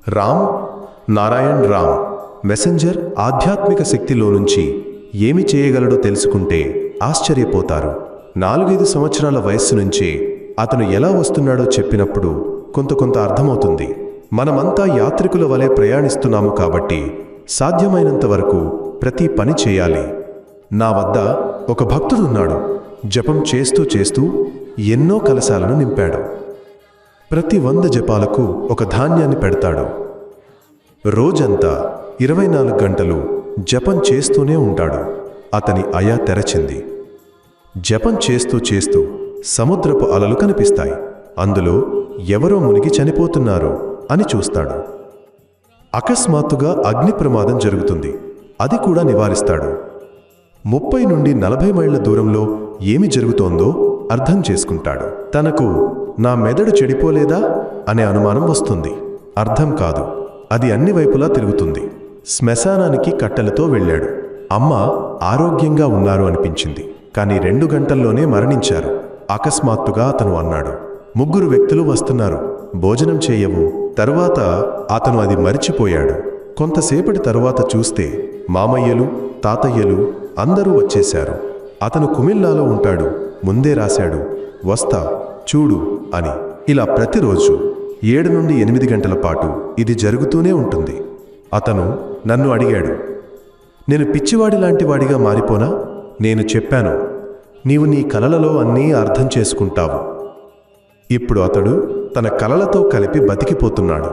Ram, Narayan Ram messenger ఆధ్యాత్మిక శక్తిలో నుంచి ఏమి చేయగలడో తెలుసుకుంటే ఆశ్చర్యపోతారు. 4-5 సంవత్సరాల వయస్సు నుంచే అతను ఎలా వస్తున్నాడో చెప్పినప్పుడు కొంత అర్థమవుతుంది. మనమంతా యాత్రికుల వలె ప్రయాణిస్తున్నాము కాబట్టి సాధ్యమైనంత వరకు ప్రతి పని చేయాలి. నా వద్ద ఒక భక్తుడున్నాడు. జపం చేస్తూ ఎన్నో కలశాలను నింపాడు. ప్రతి 100 జపాలకు ఒక ధాన్యాన్ని పెడతాడు. రోజంతా 24 గంటలు జపం చేస్తూనే ఉంటాడు. అతని అయా తెరచింది. జపం చేస్తూ సముద్రపు అలలు కనిపిస్తాయి. అందులో ఎవరో మునిగి చనిపోతున్నారు అని చూస్తాడు. అకస్మాత్తుగా అగ్ని ప్రమాదం జరుగుతుంది. అది కూడా నివారిస్తాడు. 30 నుండి 40 మైళ్ళ దూరంలో ఏమి జరుగుతోందో అర్థం చేసుకుంటాడు. తనకు నా మెదడు చెడిపోలేదా అనే అనుమానం వస్తుంది. అర్థం కాదు, అది అన్ని వైపులా తిరుగుతుంది. శ్మశానానికి కట్టెలతో వెళ్ళాడు. అమ్మ ఆరోగ్యంగా ఉన్నారు అనిపించింది, కానీ 2 గంటల్లోనే మరణించారు. అకస్మాత్తుగా అతను అన్నాడు, 3 వ్యక్తులు వస్తున్నారు, భోజనం చేయవు. తరువాత అతను అది మరిచిపోయాడు. కొంతసేపటి తరువాత చూస్తే మామయ్యలు, తాతయ్యలు అందరూ వచ్చేశారు. అతను కుమిల్లాలో ఉంటాడు. ముందే రాశాడు, వస్తా చూడు అని. ఇలా ప్రతిరోజు 7 నుండి 8 గంటల పాటు ఇది జరుగుతూనే ఉంటుంది. అతను నన్ను అడిగాడు, నేను పిచ్చివాడి లాంటి వాడిగా మారిపోనా? నేను చెప్పాను, నీవు నీ కలలలో అన్నీ అర్థం చేసుకుంటావు. ఇప్పుడు అతడు తన కలలతో కలిపి బతికిపోతున్నాడు.